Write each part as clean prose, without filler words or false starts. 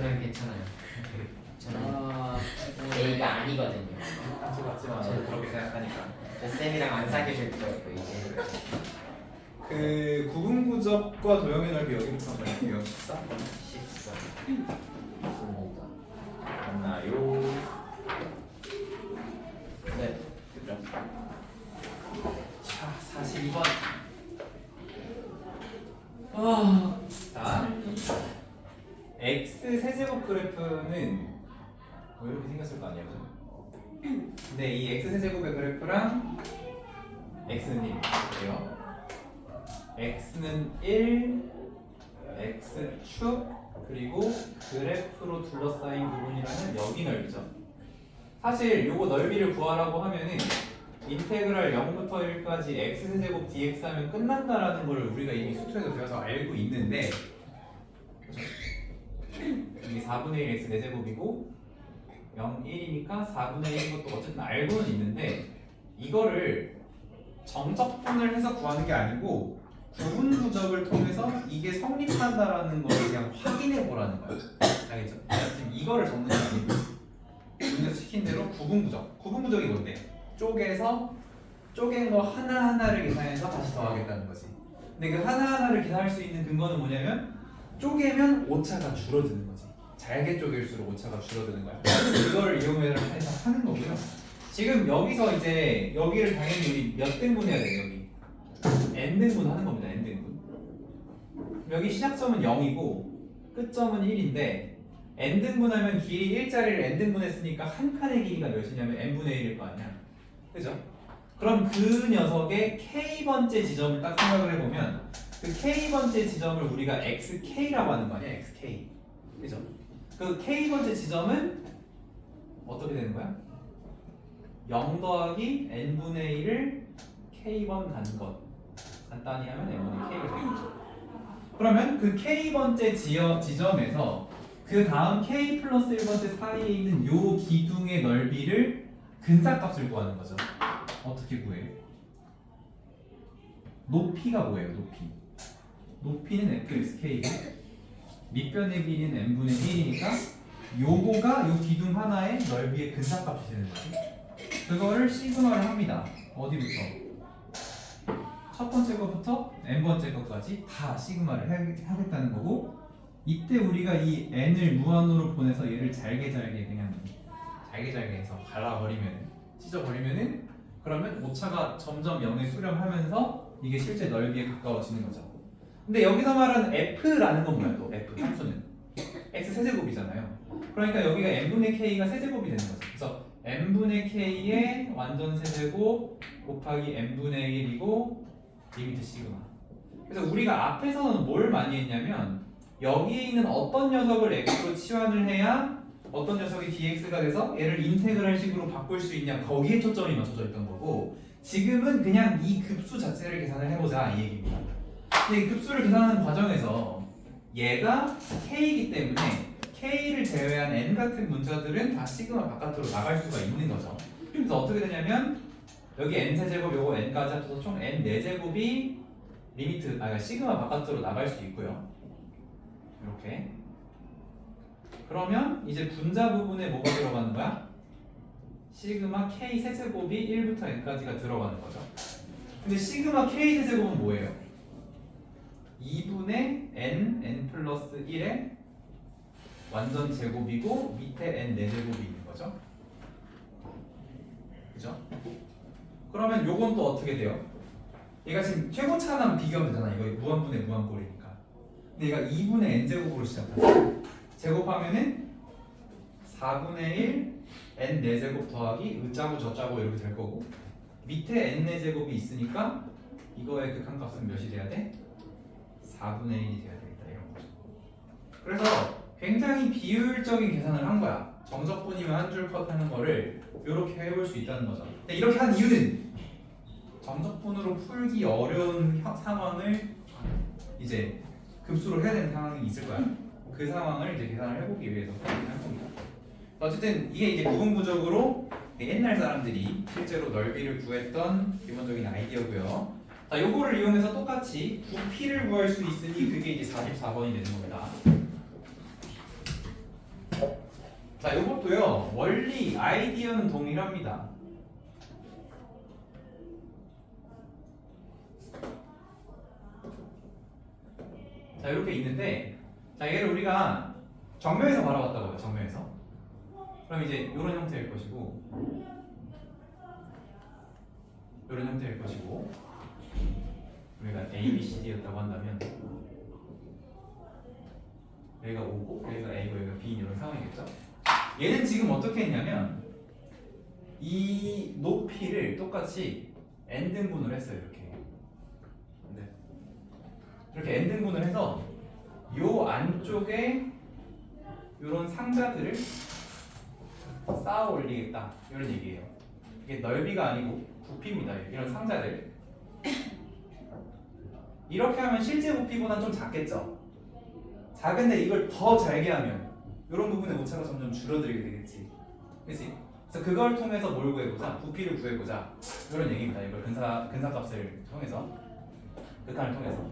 저는 괜찮아요. 저는 A가 아니거든요. 상처받지만 저도 그렇게 생각하니까. 저 쌤이랑 안 사귀실 거예요 이제. 그 구분구적과 도형의 넓이 여기부터 한번 할게요. 14. 14. 맞나요? 네. 그죠? 자, 42번. 자, x 세제곱 그래프는 뭐 이렇게 생겼을 거 아니에요? 근데 이 x 세제곱의 그래프랑 x는 1이에요. x는 1, x축, 그리고 그래프로 둘러싸인 부분이라는 여기 넓이죠. 사실 요거 넓이를 구하라고 하면은 인테그랄 0부터 1까지 x세제곱 dx 하면 끝난다라는 걸 우리가 이미 수투에서 배워서 알고 있는데, 그렇죠? 이게 4분의 1 x 4제곱이고 0, 1이니까 4분의 1인 것도 어쨌든 알고는 있는데, 이거를 정적분을 해서 구하는 게 아니고 구분구적을 통해서 이게 성립한다라는 걸 그냥 확인해 보라는 거예요. 알겠죠? 지금 이거를 적는 게 아니고 문제에서 시킨 대로 구분구적이 뭔데? 쪼개서 쪼갠 거 하나하나를 계산해서 다시 더하겠다는 거지. 근데 그 하나하나를 계산할 수 있는 근거는 뭐냐면 쪼개면 오차가 줄어드는 거지. 잘게 쪼갤수록 오차가 줄어드는 거야. 이걸 이용해서 하는 거고요. 지금 여기서 이제 여기를 당연히 우리 몇 등분 해야 돼요? 여기 n등분 하는 겁니다. n등분. 여기 시작점은 0이고 끝점은 1인데 n등분 하면 길이 1짜리를 n등분 했으니까 한 칸의 길이가 몇이냐면 n분의 1일 거 아니야. 그죠? 그럼 그 녀석의 k번째 지점을 딱 생각을 해보면 그 k번째 지점을 우리가 xk라고 하는 거 아니야? xk. 그죠? 그 k번째 지점은 어떻게 되는 거야? 0 더하기 n분의 1을 k번 간 것. 간단히 하면 n분의 k가 되는 거죠. 그러면 그 k번째 지점에서 그 다음 k 플러스 1번째 사이에 있는 요 기둥의 넓이를 근사값을 구하는 거죠. 어떻게 구해요? 높이가 뭐예요? 높이는 fxk고 밑변의 길이는 n분의 1이니까 요거가 요 기둥 하나의 넓이의 근사값이 되는 거지. 그거를 시그마를 합니다. 어디부터? 첫 번째 것부터 n번째 것까지 다 시그마를 하겠다는 거고, 이때 우리가 이 n을 무한으로 보내서 얘를 잘게 그냥 잘게 해서 찢어버리면은 그러면 오차가 점점 0에 수렴하면서 이게 실제 넓이에 가까워지는 거죠. 근데 여기서 말하는 f라는 건 뭐야? 또 f 함수는 x 세제곱이잖아요. 그러니까 여기가 n분의 k가 세제곱이 되는 거죠. 그래서 n분의 k의 완전 세제곱 곱하기 n분의 1이고 리미트 시그마. 그래서 우리가 앞에서는 뭘 많이 했냐면 여기에 있는 어떤 녀석을 x로 치환을 해야 어떤 녀석이 dx가 돼서 얘를 인테그랄 식으로 바꿀 수 있냐, 거기에 초점이 맞춰져 있던 거고, 지금은 그냥 이 급수 자체를 계산을 해보자 이 얘기입니다. 근데 이 급수를 계산하는 과정에서 얘가 k이기 때문에 k를 제외한 n 같은 문자들은 다 시그마 바깥으로 나갈 수가 있는 거죠. 그래서 어떻게 되냐면 여기 n 세제곱 요거 n까지 합쳐서 총 n 4제곱이 리미트 시그마 바깥으로 나갈 수 있고요. 이렇게. 그러면 이제 분자 부분에 뭐가 들어가는 거야? 시그마 k 세제곱이 1부터 n까지가 들어가는 거죠. 근데 시그마 k 세제곱은 뭐예요? 2분의 n 플러스 1의 완전 제곱이고 밑에 n 4제곱이 있는 거죠. 그죠? 그러면 요건 또 어떻게 돼요? 얘가 지금 최고차랑 비교하면 되잖아. 이거 무한분의 무한꼴이니까. 근데 얘가 2분의 n제곱으로 시작하죠. 제곱하면은 4분의 1 n 4제곱 더하기 으짜고 저짜고 이렇게 될 거고, 밑에 n 4제곱이 있으니까 이거의 극한값은 몇이 돼야 돼? 4분의 1이 돼야 되겠다 이런 거죠. 그래서 굉장히 비효율적인 계산을 한 거야. 정적분이면 한 줄 컷 하는 거를 이렇게 해볼 수 있다는 거죠. 근데 이렇게 한 이유는 정적분으로 풀기 어려운 상황을 이제 급수로 해야 되는 상황이 있을 거야. 그 상황을 이제 계산을 해보기 위해서 한 겁니다. 어쨌든 이게 이제 구분구적으로 옛날 사람들이 실제로 넓이를 구했던 기본적인 아이디어고요. 자, 요거를 이용해서 똑같이 부피를 구할 수 있으니 그게 이제 44번이 되는 겁니다. 자, 이것도요. 원리, 아이디어는 동일합니다. 자, 이렇게 있는데, 자, 얘를 우리가 정면에서 바라봤다고 해요. 정면에서. 그럼 이제 이런 형태일 것이고, 이런 형태일 것이고, 우리가 A, B, C, D였다고 한다면, 여기가 O고, 여기가 A고, 여기가 B인 이런 상황이겠죠? 얘는 지금 어떻게 했냐면, 이 높이를 똑같이 n등분을 했어요. 이렇게. 네. 이렇게 n등분을 해서 요 안쪽에 이런 상자들을 쌓아 올리겠다 이런 얘기예요. 이게 넓이가 아니고 부피입니다. 이런 상자들 이렇게 하면 실제 부피보다는 좀 작겠죠. 작은데 이걸 더 잘게 하면 이런 부분의 오차가 점점 줄어들게 되겠지. 그렇지? 그래서 그걸 통해서 뭘 구해보자? 부피를 구해보자 이런 얘기입니다. 이걸 근사값을 통해서 극한을 통해서.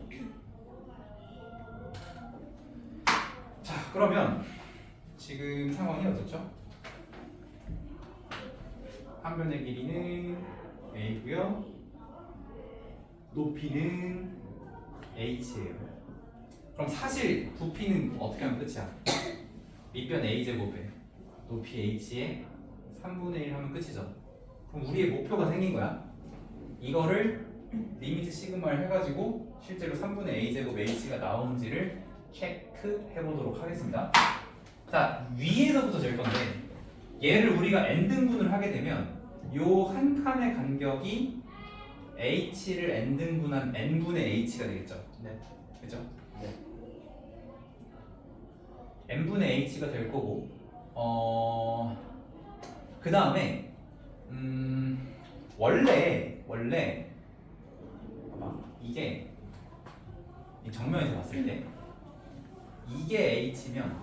자, 그러면 지금 상황이 어떻죠? 한 변의 길이는 A고요. 높이는 H예요. 그럼 사실 부피는 어떻게 하면 끝이야? 밑변 A제곱에 높이 H에 3분의 1 하면 끝이죠. 그럼 우리의 목표가 생긴 거야. 이거를 리미트 시그마를 해가지고 실제로 3분의 A제곱 H가 나오는지를 체크해 보도록 하겠습니다. 자, 위에서부터 잴 건데 얘를 우리가 n등분을 하게 되면 요 한 칸의 간격이 h를 n등분한 n분의 h가 되겠죠. 네. 그렇죠? 네. n분의 h가 될 거고 그 다음에 원래 봐봐. 이게 이 정면에서 봤을 때 이게 h면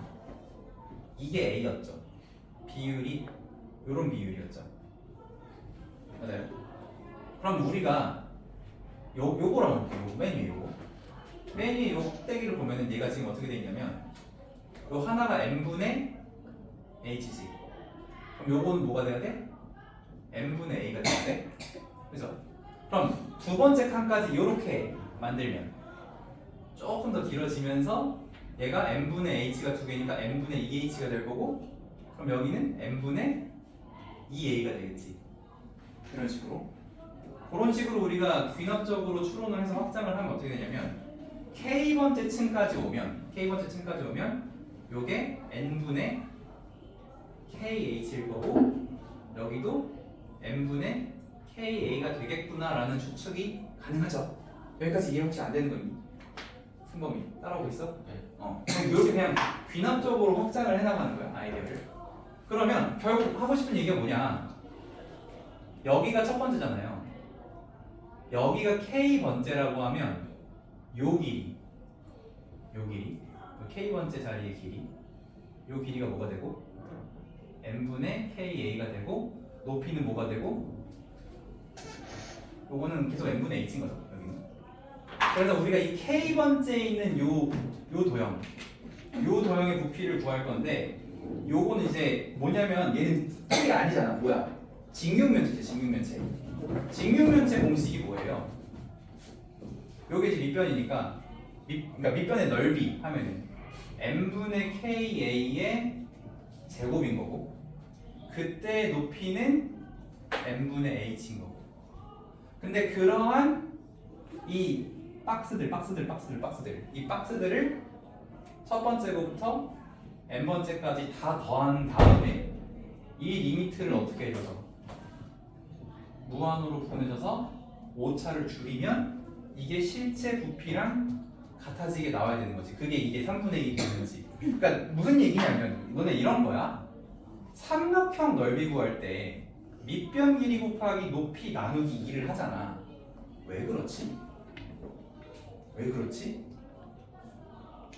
이게 a였죠. 비율이 요런 비율이었죠. 맞아요. 그럼 우리가 요거랑 볼게요. 맨 위에 요거. 맨 위에 요 꼭대기를 보면은 얘가 지금 어떻게 돼 있냐면 요 하나가 n분의 h지. 그럼 요거는 뭐가 돼야 돼? n분의 a가 돼야 돼. 그죠? 그럼 두 번째 칸까지 요렇게 만들면 조금 더 길어지면서 얘가 n분의 h가 두 개니까 n분의 2h가 될 거고, 그럼 여기는 n분의 2a가 되겠지. 이런 식으로. 그런 식으로 우리가 귀납적으로 추론을 해서 확장을 하면 어떻게 되냐면 k번째 층까지 오면 요게 n분의 kh일 거고 여기도 n분의 ka가 되겠구나라는 추측이 가능하죠. 여기까지 이해 혹시 안 되는 거니? 승범이 따라오고 있어? 네. 그럼 이렇게 그냥 귀납적으로 확장을 해나가는 거야, 아이디어를. 그러면 결국 하고 싶은 얘기가 뭐냐? 여기가 첫 번째잖아요. 여기가 k번째라고 하면 요 길이 k번째 자리의 길이, 요 길이가 뭐가 되고 n분의 ka가 되고, 높이는 뭐가 되고, 요거는 계속 n분의 h인 거죠. 여기는. 그래서 우리가 이 k번째에 있는 요 도형의 부피를 구할 건데, 요거는 이제 뭐냐면 얘는 짝이 아니잖아. 뭐야? 직육면체지. 직육면체 공식이 뭐예요? 요게 이제 밑변이니까 그러니까 밑변의 넓이 하면은 n분의 ka의 제곱인 거고, 그때 높이는 n분의 h인 거고. 근데 그러한 이 박스들 이 박스들을 첫 번째부터 n번째까지 다 더한 다음에 이 리미트를 어떻게 해줘서 무한으로 보내줘서 오차를 줄이면 이게 실제 부피랑 같아지게 나와야 되는 거지. 그게 이게 3분의 1이 되는지. 그러니까 무슨 얘기냐면 이거는 이런 거야. 삼각형 넓이 구할 때 밑변 길이 곱하기 높이 나누기 2를 하잖아. 왜 그렇지?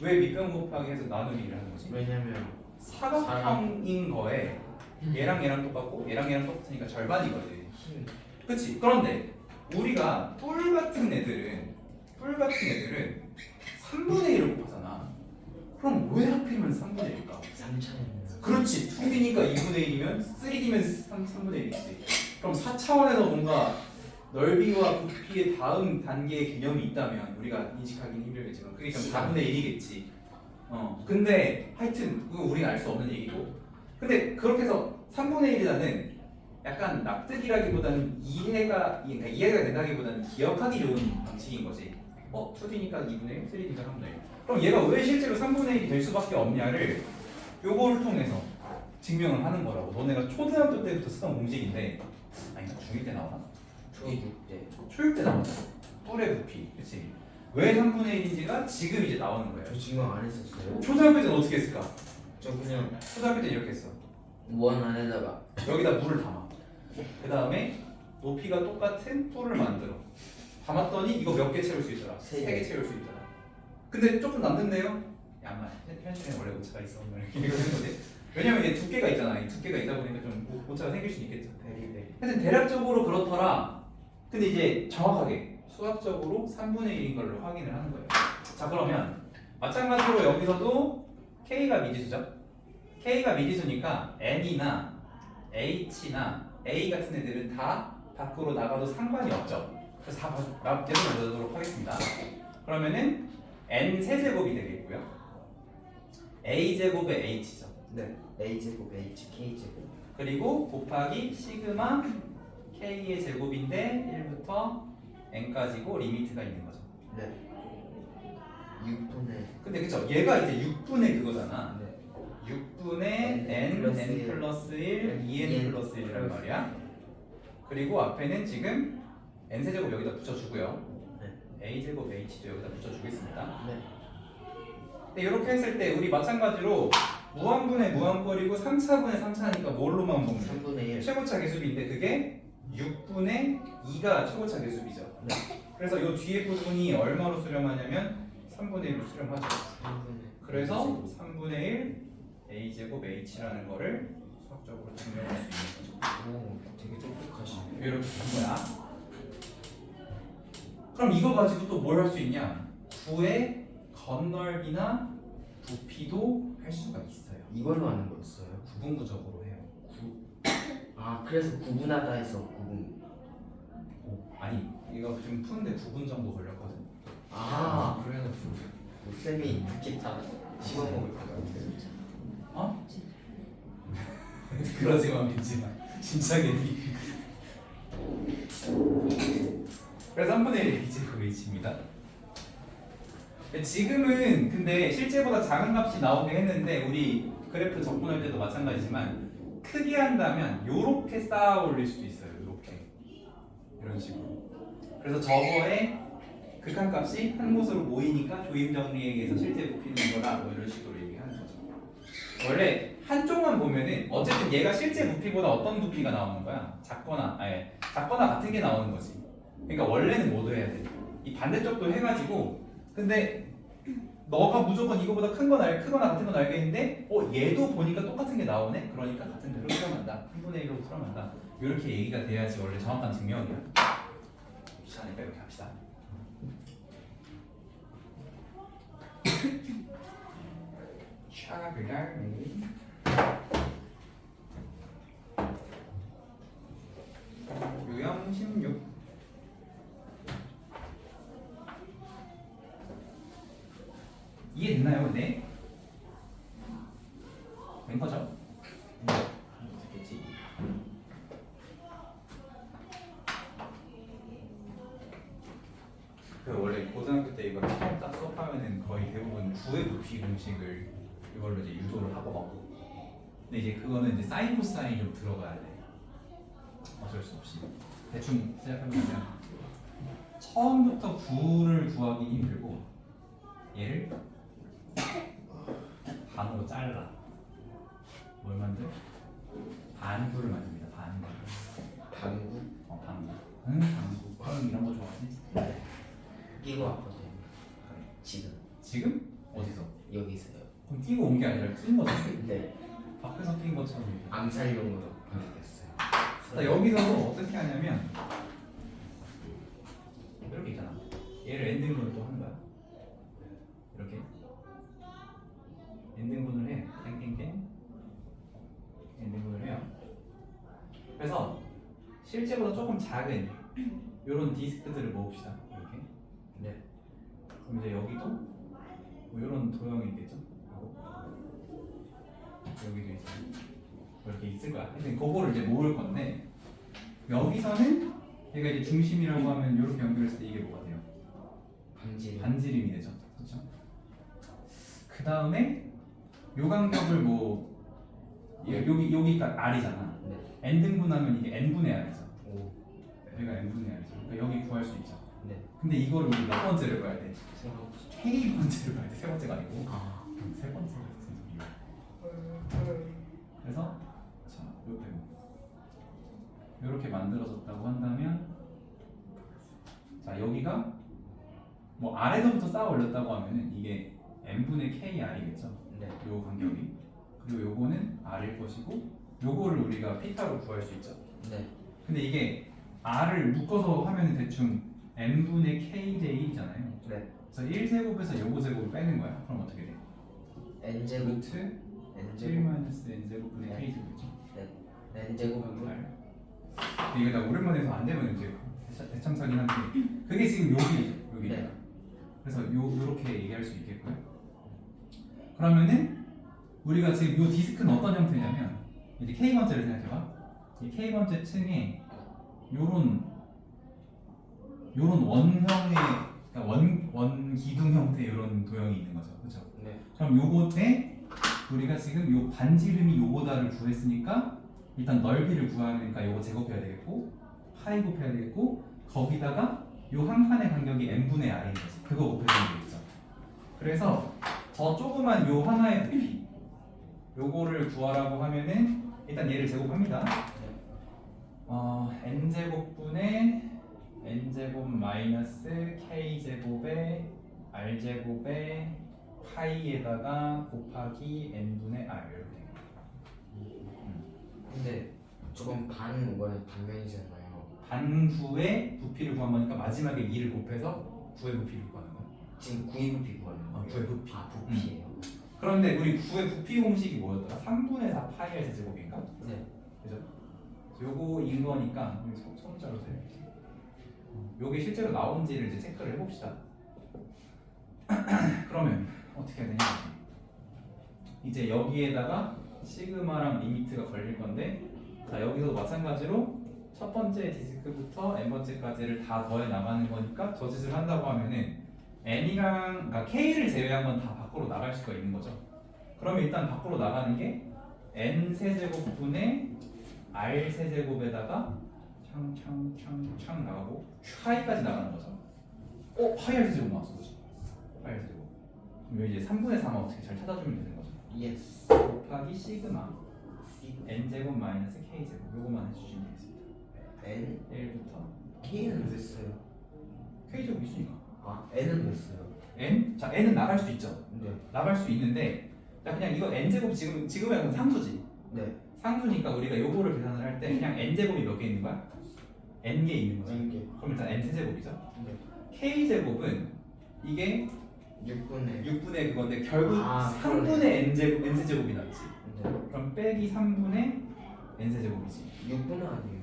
왜 밑변 곱하기 해서 나누기 2를 하는 거지? 왜냐면 사각형인 거에 얘랑 똑같고 얘랑 똑같으니까 절반이거든. 그치? 그런데 우리가 뿔 같은 애들은 3분의 1을 곱하잖아. 그럼 왜 하필이면 3분의 1일까? 3차원. 그렇지. 2D니까 2분의 1이면 3D면 3분의 1이지. 그럼 4차원에서 뭔가 넓이와 부피의 다음 단계의 개념이 있다면 우리가 인식하기는 힘들겠지만 그게 좀 4분의 1이겠지. 근데 하여튼 그거 우리가 알 수 없는 얘기고. 근데 그렇게 해서 3분의 1이라는 약간 납득이라기보다는 이해가 된다기보다는 기억하기 좋은 방식인 거지. 2D니까 2분의 1, 3D니까 3분의 1. 그럼 얘가 왜 실제로 3분의 1이 될 수밖에 없냐를 요거를 통해서 증명을 하는 거라고. 너네가 초등학교 때부터 쓰던 공식인데 아닌가? 중1 때 나오나? 초육 때 나오나? 뿔의 부피. 그치? 왜 3분의 1인지가 지금 이제 나오는 거예요. 저 지금 안 했었어요. 초등학교 때는 어떻게 했을까? 저 그냥 초등학교 때 이렇게 했어. 원 안에다가 여기다 물을 담아. 그 다음에 높이가 똑같은 뿔을 만들어. 담았더니 이거 몇 개 채울 수 있더라? 세 3개 채울 수 있더라. 근데 조금 남는데요? 양말. 현실에는 원래 오차가 있어. 이렇게 했는데 왜냐면 이게 두께가 있잖아. 이 두께가 있다 보니까 좀 오차가 생길 수 있겠죠. 하여튼 대략적으로 그렇더라. 근데 이제 정확하게 수학적으로 3분의 1인 걸로 확인을 하는 거예요. 자, 그러면 마찬가지로 여기서도 K가 미지수죠. K가 미지수니까 N이나 H나 A 같은 애들은 다 밖으로 나가도 상관이 없죠. 그래서 다 내려놓도록 하겠습니다. 그러면은 N 세제곱이 되겠고요. A 제곱의 H죠. 네. A 제곱, H, K 제곱. 그리고 곱하기 시그마 K의 제곱인데 1부터 N까지고 리미트가 있는 거죠. 네. 6분의 근데 그쵸? 얘가 이제 6분의 그거잖아. 네. 6분의 N N 플러스 플러스 1, 2N 플러스 1이란 말이야. 그리고 앞에는 지금 N 세제곱 여기다 붙여주고요. 네. A 제곱 H도 여기다 붙여주겠습니다. 네. 근데 이렇게 했을 때 우리 마찬가지로 무한분의 무한꼴이고 3차분의 3차니까 뭘로만 보면 돼? 3분의 1. 최고차 계수비인데 그게 6분의 2가 최고차 계수비죠. 네. 그래서 이 뒤에 부분이 얼마로 수렴하냐면 3분의 1로 수렴하죠. 3분의 그래서 3분의 1 A제곱 H라는 거를 수학적으로 증명할 수 있는 거죠. 오, 되게 똑똑하시네. 이렇게 된 거야. 그럼 이거 가지고 또 뭘 할 수 있냐? 구의 건널비나 부피도 할 수가 있어요. 이걸로 하는 거였어요. 구분구적으로 해요. 아, 그래서 구분하다 해서 구분. 아니 이거 지금 푸는데 9분 정도 걸렸거든. 아, 그래서 쌤이 이렇게 다 씹어먹을 것 같아요. 어? 그러지만 믿지마. 진짜겠니? 그래서 3분의 1 A제곱 H입니다. 지금은 근데 실제보다 작은 값이 나오긴 했는데 우리 그래프 적분할 때도 마찬가지지만 크게 한다면 요렇게 쌓아 올릴 수도 있어요. 요렇게 이런 식으로. 그래서 저거의 극한값이 한 곳으로 모이니까 조임 정리에 의해서 실제 부피는 거다 뭐 이런 식으로 얘기하는 거죠. 원래 한쪽만 보면은 어쨌든 얘가 실제 부피보다 어떤 부피가 나오는 거야? 작거나 같은 게 나오는 거지. 그러니까 원래는 뭐도 해야 돼. 이 반대쪽도 해가지고 근데 너가 무조건 이거보다 크거나 같은 건 알겠는데 얘도 보니까 똑같은 게 나오네? 그러니까 같은 대로 수렴한다. 3분의 1로 수렴한다. 이렇게 얘기가 돼야지 원래 정확한 증명이야. 귀찮으니까 이렇게 합시다. 유형 16 이해됐나요 근데? 된 거죠? 됐겠지? 그 원래 고등학교 때 이거 처음 딱 수업하면은 거의 대부분 구의 부피 공식을 이걸로 이제 유도를 하고 막 근데 이제 그거는 이제 사인 코사인이 좀 들어가야 돼. 어쩔 수 없이 대충 시작해보면 처음부터 9를 구하기 힘들고 얘를 반으로 잘라. 뭘 만들? 반구를 만듭니다. 반구. 방구? 반구. 반구. 형 이런 거 좋아하지? 끼고 왔거든요. 지금 지금? 어디서? 여기서요. 그럼 끼고 온 게 아니라 낀 거지? 네. 밖에서 낀 것처럼. 암살용으로 분리됐어요. 자, 여기서도 어떻게 하냐면 이렇게 있잖아. 얘를 엔딩으로 또 하는 거야. 이렇게 실제보다 조금 작은 이런 디스크들을 모읍시다. 이렇게. 네. 그럼 이제 여기도 뭐 이런 도형이 있겠죠? 여기도 이제 뭐 이렇게 있을 거야. 하여튼 그거를 이제 모을 건데 여기서는 얘가 이제 중심이라고 하면 이렇게 연결했을 때 이게 뭐가 돼요? 반지. 반지름이 되죠. 그렇죠? 그 다음에 요 간격을 뭐 여기가 r이잖아. 네. n 등분하면 이게 n분의 r이죠. 오. 여기가 n분의 r이죠. 그러니까 여기 구할 수 있죠. 네. 근데 이걸 우리 몇 번째를 봐야 돼? 세 번째. K 번째를 봐야 돼. 세 번째가 아니고. 아. 세 번째가 무슨 소리야? 그래서 자 옆에 이렇게 만들어졌다고 한다면 자 여기가 뭐 아래서부터 쌓아 올렸다고 하면은 이게 n분의 k r이겠죠. 네. 요 간격이. 그리고 요거는 r일 것이고 요거를 우리가 피타로 구할 수 있죠. 네. 근데 이게 r을 묶어서 하면은 대충 n분의 k제 1이잖아요. 네. 그래서 1제곱에서 요거 제곱을 빼는 거야. 그럼 어떻게 돼? n 제곱. 루트 7 n 마이너스 n제곱분의 네. k제곱이죠. 네. n 제곱은 이게 나 오랜만에 해서 안 되면 이제 대참사긴 한데 그게 지금 여기 네. 그래서 요렇게 얘기할 수 있겠고요. 그러면은 우리가 지금 요 디스크는 어떤 형태냐면 이제 K 번째를 생각해봐. 이 K 번째 층에 요런 원형의 그러니까 원 기둥 형태의 이런 도형이 있는 거죠, 그렇죠? 네. 그럼 요거에 우리가 지금 요 반지름이 요거다를 구했으니까 일단 넓이를 구하니까 요거 제곱해야 되겠고 파이 곱해야 되겠고 거기다가 요 한 칸의 간격이 n분의 r인 거지. 그거 곱해주면 되겠죠. 그래서 저 조그만 요 하나의 부피 요거를 구하라고 하면은 일단 얘를 제곱합니다. n제곱분의 n제곱 마이너스 k제곱에 r제곱에 파이에다가 곱하기 n분의 r 이렇게. 근데 저건 반 뭐야 반면이잖아요. 반구의 부피를 구한 거니까 마지막에 2를 곱해서 9의 부피를 구하는 거야. 지금 9의 부피 구하는 거예요. 9의 부피. 아 부피예요. 그런데 우리 9의 부피 공식이 뭐였더라? 3분의 4 파이 r 제곱인가? 네. 그죠? 요거인 거니까 여기 손자로 세야지. 요게 실제로 나온지를 이제 체크를 해봅시다. 그러면 어떻게 해야 되냐? 이제 여기에다가 시그마랑 리미트가 걸릴 건데, 자 여기서 마찬가지로 첫 번째 디스크부터 n 번째까지를 다 더해 나가는 거니까 저 짓을 한다고 하면은 n이랑 그러니까 k를 제외한 건 다 밖으로 나갈 수가 있는 거죠. 그러면 일단 밖으로 나가는 게 n 세제곱분의 r 세제곱에다가 창 나가고 파이까지 나가는 거죠. 파이 r 세제곱 나왔어, 그렇지? 파이 r 세제곱. 그럼 여기 이제 3분의 3은 어떻게 잘 찾아주면 되는 거죠? 예스. 곱하기 시그마 n 제곱 마이너스 k 제곱 요거만 해주시면 되겠습니다. n 1부터 k는 몇 써요? k 제곱 있으니까 아 n은 몇 써요? n 자 n은 나갈 수 있죠. 네. 나갈 수 있는데 자 그냥 이거 n 제곱 지금은 상수지. 네. 상수니까 우리가 요거를 계산을 할 때 그냥 n 제곱이 몇 개 있는 거야? n 개 있는 거죠. n 개. 그럼 일단 n 세제곱이죠. 네. k 제곱은 이게 6분의 6분의 그건데 결국 아, 3분의 n 제곱 n 세제곱이 나왔지. 네. 그럼 빼기 3분의 n 세제곱이지. 6분의 아니에요.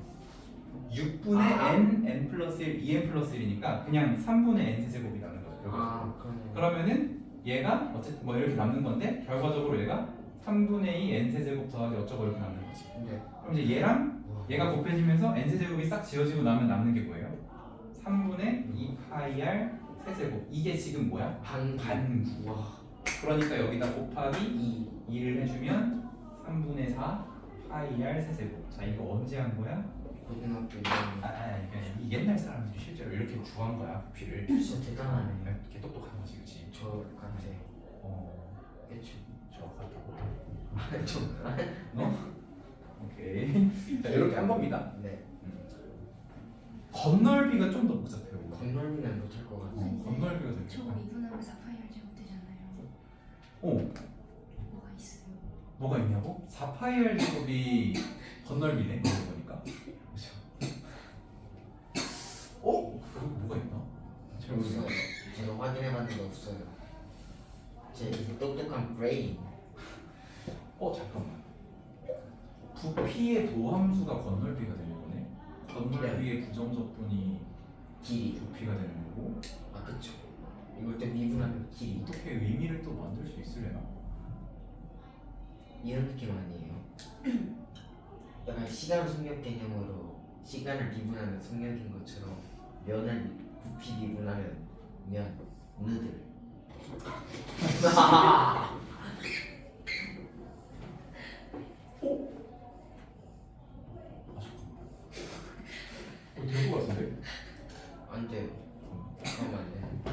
6분의 n 플러스 1, 2n 플러스 1이니까 그냥 3분의 n 세제곱이 나는 거죠. 결국. 그러네요. 그러면은 얘가 어쨌든 뭐 이렇게 남는 건데 결과적으로 얘가 3분의 2 n 세제곱 더하기 어쩌고 이렇게 남는 거지. 네. 그럼 이제 얘랑 와. 얘가 곱해지면서 n 세제곱이 싹 지워지고 나면 남는 게 뭐예요? 3분의 2 파이 r 세제곱. 이게 지금 뭐야? 반구. 와. 그러니까 여기다 곱하기 2를 해주면 3분의 4 파이 r 세제곱. 자 이거 언제 한 거야? 고등학교 2학년. 이 옛날 사람들이 실제로 이렇게 구한 거야 부피를. 진짜 대단하네. 이렇게 똑똑한 거지, 그렇지? 저 같아요. 그쵸. 정확하다고. 좀. 오케이. 자 이렇게 한 겁니다. 네. 건널비가 좀 더 복잡해요. 건널비는 못할 것 같아요. 건널비가 더 저 복잡해. 2분하면 4파이 제곱 되잖아요. 뭐가 있어요? 뭐가 있냐고? 4파이R 제곱이 건널비네. 그러고 보니까. 그렇죠. 그거 뭐가 있나? 잘 없어요. 모르겠네. 제가 확인해봤는데 없어요. 제 똑똑한 브레인. 잠깐만. 부피의 도함수가 건널비가 되는 거네. 건널비의 부정적분이 길이. 부피가 되는 거고 아 그쵸. 이걸 또 미분하면 길이. 어떻게 의미를 또 만들 수 있으려나? 이런 느낌 아니에요? 약간 시간 속력 개념으로 시간을 미분하면 속력인 것처럼 면을 부피 미분하면 면, 누들. 될 것 같은데? 안 돼요. 잠깐만요.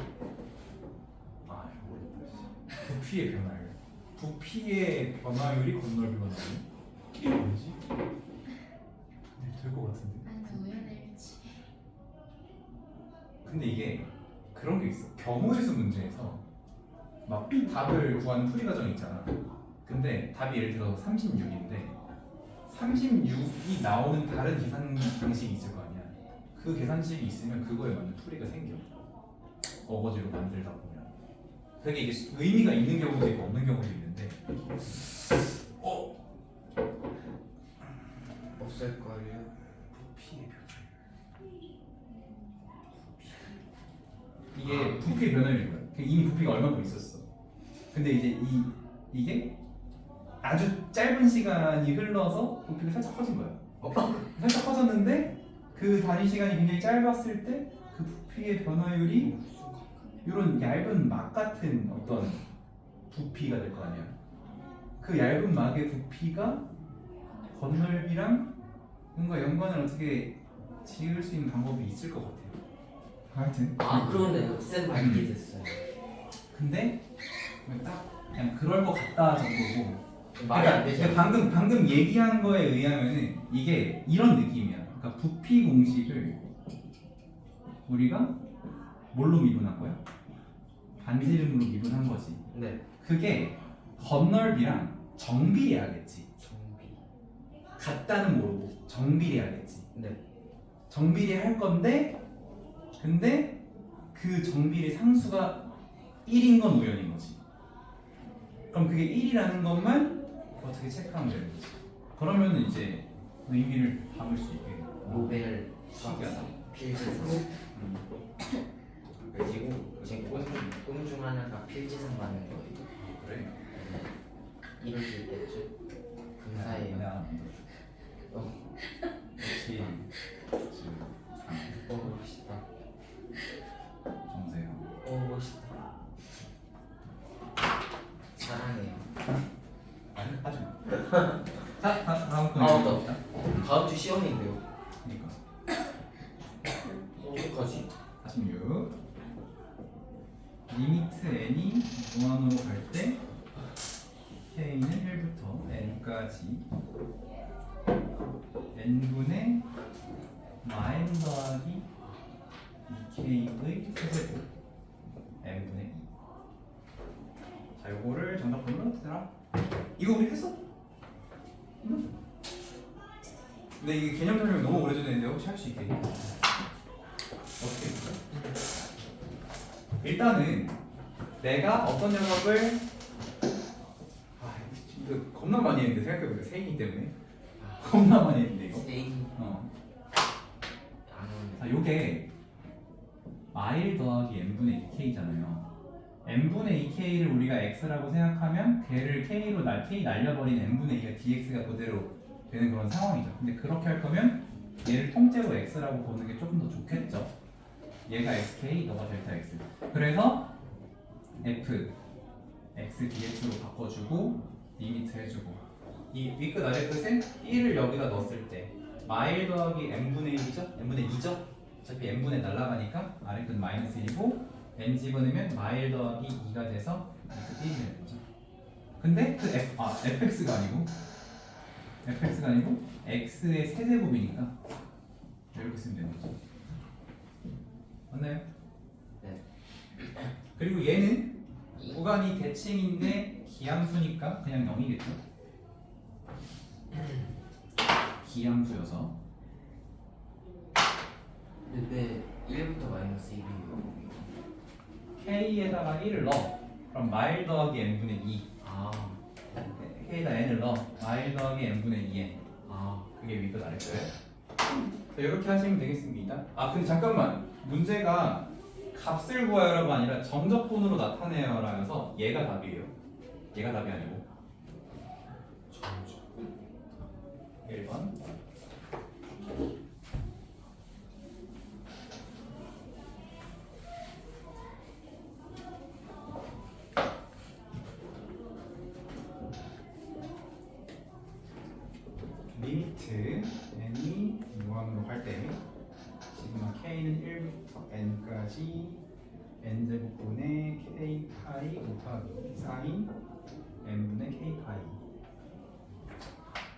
아 이거 어렵다. 부피의 변화율. 부피의 변화율이 건널비가 나오네? 이게 뭐지? 될 것 같은데? 아니면 우연의 일치. 근데 이게 그런 게 있어. 경우의 수 문제에서 막 답을 구하는 풀이 과정 있잖아. 근데 답이 예를 들어서 36인데 36이 나오는 다른 계산 방식이 있을 거 아니야. 그 계산식이 있으면 그거에 맞는 풀이가 생겨. 어거지로 만들다 보면. 그게 이게 의미가 있는 경우도 있고 없는 경우도 있는데 없을걸요? 부피의 변화율. 이게 부피의 변화율인 거야. 이미 부피가 얼마큼 있었어. 근데 이제 이게 아주 짧은 시간이 흘러서 부피가 살짝 커진 거야. 살짝 커졌는데 그 단위 시간이 굉장히 짧았을 때 그 부피의 변화율이 이런 얇은 막 같은 어떤 부피가 될 거 아니야. 그 얇은 막의 부피가 건널비랑 뭔가 연관을 어떻게 지을 수 있는 방법이 있을 것 같아요. 하여튼 아 그러네요. 쌤 말 이해됐어요. 근데 딱 그냥 그럴 것 같다 정도고. 말이 안 되죠. 근데 방금 얘기한 거에 의하면은 이게 이런 느낌이야. 그러니까 부피 공식을 우리가 뭘로 미분한 거야? 반지름으로 미분한 거지. 네. 그게 건널비랑 정비례하겠지. 정비. 같다는 모르고 정비례하겠지. 네. 정비례할 건데 근데 그 정비례 상수가 1인 건 우연인 거지. 그럼 그게 1이라는 것만 어떻게 체크하면 되는 거지. 그러면은 이제 의미를 담을 수 있게. 노벨 신기하다. 필지상. 그리고 제 꿈 중 하나가 필지상 받는 거예요. 그래. 이럴 수 있겠죠? 감사해요. 내가 어, 역시 멋있다. 정세영. 멋있다. 사랑해요. 아니 하지 마. 자 다음 거 아, 읽어봅시다. 다음 주 시험인데요. 그러니까 어떡하지? 46. 리미트 n이 무한으로 갈 때 k는 1부터 n까지 n분의 마인 더하기 2k의 세제곱 n분의 2. 자, 요거를 정답번호로 쓰라. 이거 우리 했어? 응? 근데 이게 개념 설명이 너무 오래전에 했는데 혹시 할 수 있게? 어떻게 했어? 일단은 내가 어떤 녀석을 이거 겁나 많이 했는데 생각해보니까 세인이 때문에 겁나 많이 했는데 이거. 세인 자, 안 요게 마일 더하기 n분의 2k잖아요. n분의 2k를 우리가 x라고 생각하면 걔를 k 날려버린 n분의 2가 dx가 그대로 되는 그런 상황이죠. 근데 그렇게 할 거면 얘를 통째로 x라고 보는 게 조금 더 좋겠죠. 얘가 xk, 너가 델타 x. 그래서 f x dx로 바꿔주고 리미트 해주고 이 윗끝 아래끝에 1을 여기다 넣었을 때 마일 더하기 n분의 1이죠? n분의 2죠? 어차피 n분의 날라가니까 아래끝 마이너스 1이고 n 집어넣으면 마일 더하기 2가 돼서 이렇게 1이 되는 거죠. 근데 그 fx가 아니고 x의 세제곱이니까 이렇게 쓰면 되는 거죠. 맞나요? 네. 그리고 얘는 구간이 대칭인데 기함수니까 그냥 0이겠죠? 기함수여서 근데 1부터 마이너스 1이요. k에다가 1을 넣어. 그럼 마일 더하기 n분의 2. 아, k에다 n을 넣어. 마일 더하기 n분의 2n. 아, 그게 위끝 아래끝. 이렇게 하시면 되겠습니다. 아 근데 잠깐만, 문제가 값을 구하여라가 아니라 정적분으로 나타내여라여서 얘가 답이에요. 얘가 답이 아니고 1번. 리미트 n이 무한으로 갈 때 시그마 k는 1부터 n까지 n제곱분의 k 파이 곱하기 사인 n분의 k 파이.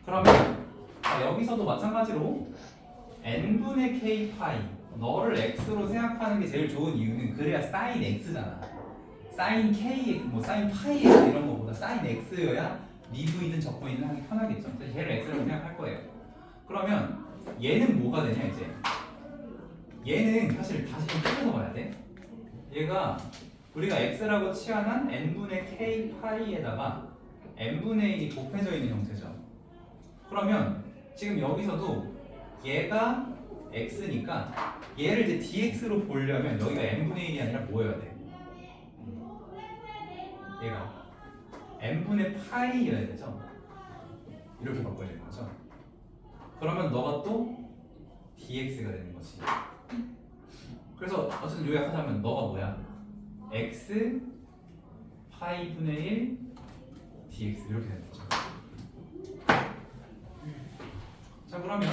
그러면 여기서도 마찬가지로 n분의 k 파이, 너를 x로 생각하는 게 제일 좋은 이유는 그래야 사인 x잖아. 사인 k, 뭐 사인 파이 x 이런 거보다 사인 x여야 미분이든 적분이든 하기 편하겠죠. 그래서 얘를 x라고 생각할 거예요. 그러면 얘는 뭐가 되냐 이제? 얘는 사실 다시 좀 뜯어서 봐야 돼. 얘가 우리가 x라고 치환한 n분의 k 파이에다가 n분의 1이 곱해져 있는 형태죠. 그러면 지금 여기서도 얘가 x니까 얘를 이제 dx로 보려면 여기가 n분의 1이 아니라 뭐여야 돼? 얘가 n분의 파이여야 되죠. 이렇게 바꿔야 되는 거죠. 그러면 너가 또 dx가 되는 거지. 그래서 어쨌든 요약하자면 너가 뭐야? x 파이분의 1 dx 이렇게 되는 거죠. 자 그러면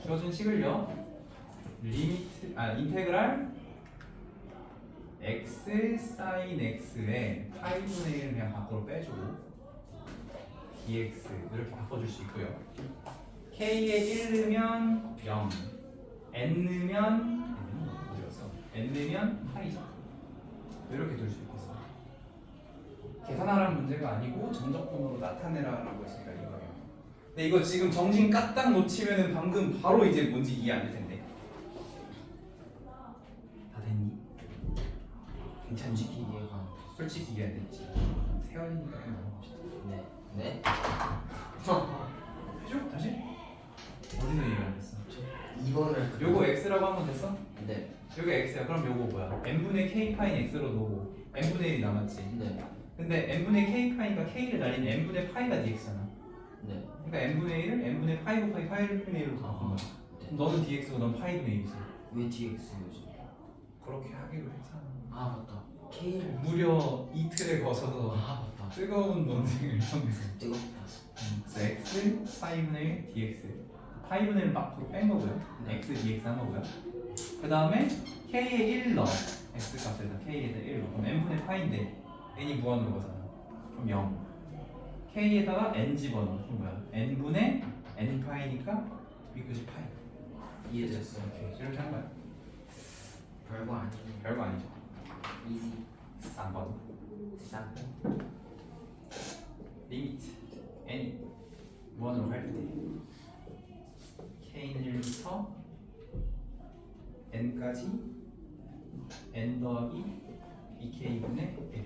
주어진 식을요. 인테그랄 x 사인 x에 파이분의 1을 그냥 밖으로 빼주고 dx 이렇게 바꿔줄 수 있고요. k에 1 넣으면 0, n 넣으면 n 넣으면 파이죠. 이렇게 둘 수 있겠어. 계산하라는 문제가 아니고 정적분으로 나타내라라고 했으니까 이거예요. 근데 이거 지금 정신 까딱 놓치면은 방금 바로 이제 뭔지 이해 안 될 텐데. 다 됐니? 솔직히 이해가 솔직히 이해 안 됐지. 세월이니까 그냥 넘어갑시다. 네. 네? 해줘? 다시? 어디서 이해 안 됐어? 2번을 요거 x라고 하면 됐어? 네. 요거 x야. 그럼 요거 뭐야? n분의 k 파인 x로 놓고 n분의 1이 남았지. 네. 근데 n분의 k 파이니까 k를 날린 n분의 파이가 dx잖아. 네. 그러니까 n분의 1을 n분의 파이 곱하기 파이분의 1로 바꾼 거야. 네. 너는 dx고 넌 파이분의 1이지. 왜 dx요지? 그렇게 하기로 했잖아. 아 맞다. k를 무려 이틀에 거쳐서 아 맞다. 뜨거운 논쟁을 통해서 뜨겁다. 그래서 x 파이분의 1 dx 파이분의 1 밖으로 뺀 거고요. 네. x dx 한 거고요. 그 다음에 k에 1 넣어. x 값에다 k에다 1 넣어. 그럼 n분의 파인데 n이 무한으로 가잖아. 그럼 0. k에다가 n 집어넣어. 그럼 뭐야? n분의 n 파이니까 위끝이 파이. 이해됐어. 이렇게 한 거야. 별거 아니네. 별거 아니죠. 이지. 쌍번. 쌍. 리미트 n이 무한으로 갈 때 k는 1부터 n까지 n 더하기 2k분의 1.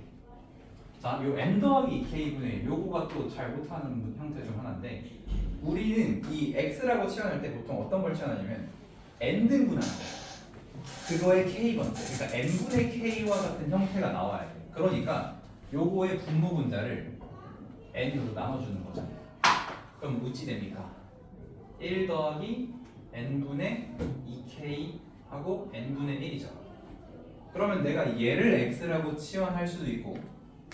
자, 요 n 더하기 2k분의 1 요거가 또 잘 못하는 형태 중 하나인데 우리는 이 x라고 치환할 때 보통 어떤 걸 치환하냐면 n등분하는 거야. 그거의 k번째, 그러니까 n분의 k와 같은 형태가 나와야 돼. 그러니까 요거의 분모분자를 n으로 나눠주는 거죠. 그럼 어찌 됩니까? 1 더하기 n분의 2k 하고 n분의 1이죠. 그러면 내가 얘를 x라고 치환할 수도 있고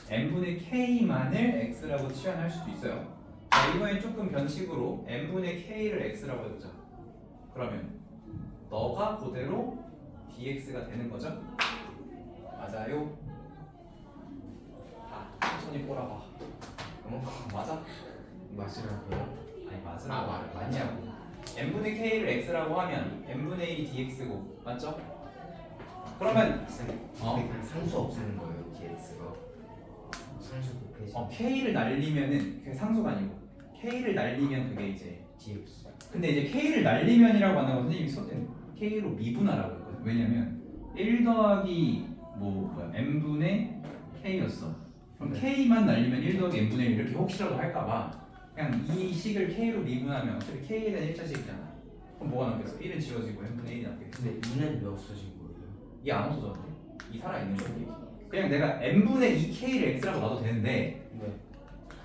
n분의 k만을 x라고 치환할 수도 있어요. 자, 이번엔 조금 변식으로 n분의 k를 x라고 해보자. 그러면 너가 그대로 dx가 되는 거죠? 맞아요? 천천히 꼬라봐. 맞아? 맞으라고요? 아니 맞으라고. 맞냐고. n분의 k를 x라고 하면 n분의 1이 dx고 맞죠? 그러면 그냥 상수 없애는 거예요. dx가. 상수 곱해지. k를 날리면은 그게 상수가 아니고 k를 날리면 그게 이제 dx. 근데 이제 k를 날리면이라고 하는 건 선생님이 썼던 k로 미분하라고 했거든. 왜냐면 1 더하기 뭐야 n분의 k였어. 그럼 네. k만 날리면 1 더하기 n분의 1 이렇게 혹시라도 할까봐 그냥 이 식을 k로 미분하면 어차피 k에 대한 1차식이잖아. 그럼 뭐가 남겠어? 1은 지워지고 n분의 1이 남겠지. 근데 2는 왜 없어진 거예요? 이 안 없어졌는데? 이 살아있는 거지. 그냥 내가 n분의 2k를 x라고 놔도 되는데 네.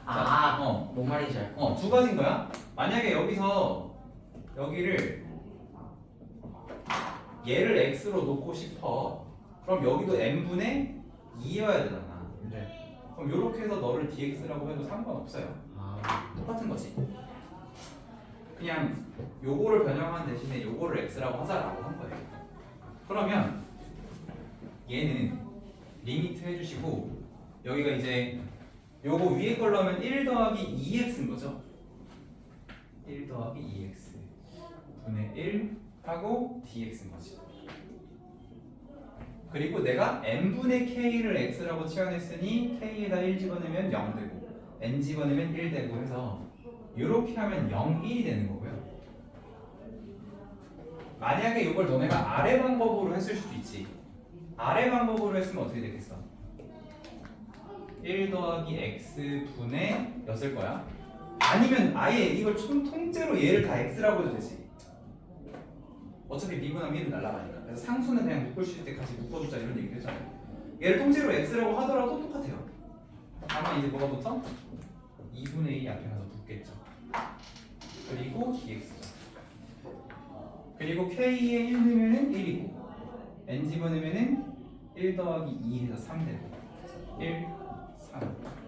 자, 뭔 말인지 알 것 같아. 두 가지인 거야. 만약에 여기서 여기를 얘를 x로 놓고 싶어. 그럼 여기도 n분의 2여야 되잖아. 네. 그럼 이렇게 해서 너를 dx라고 해도 상관없어요. 똑같은 거지. 그냥 요거를 변형한 대신에 요거를 x라고 하자라고 한 거예요. 그러면 얘는 리미트 해주시고 여기가 이제 요거 위에 걸로 하면 1 더하기 2x인 거죠. 1 더하기 2x 분의 1 하고 dx인 거지. 그리고 내가 n분의 k를 x라고 치환했으니 k에다 1 집어넣으면 0 되고 n 집어넣으면 1 되고 해서 이렇게 하면 0, 1이 되는 거고요. 만약에 이걸 너네가 아래 방법으로 했을 수도 있지. 아래 방법으로 했으면 어떻게 되겠어? 1 더하기 x 분의 였을 거야. 아니면 아예 이걸 통째로 얘를 다 x라고 해도 되지. 어차피 미분하면 1은 날라가니까. 그래서 상수는 그냥 묶을 수 있을 때까지 묶어주자 이런 얘기를 했잖아요. 얘를 통째로 x라고 하더라도 똑같아요. 다만 이제 뭐가 붙어? 2분의 1이 앞에 가서 붙겠죠. 그리고 dx죠. 그리고 k에 1 넣으면은 1이고 n 집어넣으면은 1 더하기 2 해서 3 되고 1, 3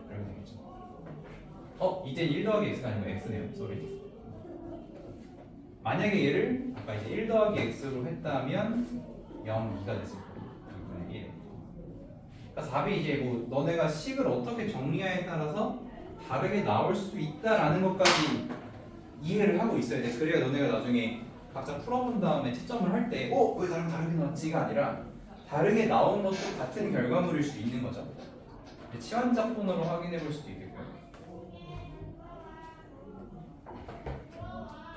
이렇게 되겠죠. 이제 1 더하기 x가 아니고 x네요. 쏘리. 만약에 얘를 아까 이제 1 더하기 x로 했다면 0, 2가 됐을 거예요. 2분의 1. 그러니까 답이 이제 뭐 너네가 식을 어떻게 정리하에 따라서 다르게 나올 수 있다라는 것까지 이해를 하고 있어야 돼. 그래야 너네가 나중에 각자 풀어본 다음에 채점을 할 때 왜 다르게 나왔지가 아니라 다르게 나온 것도 같은 결과물일 수 있는 거죠. 치환작분으로 확인해 볼 수도 있겠고요.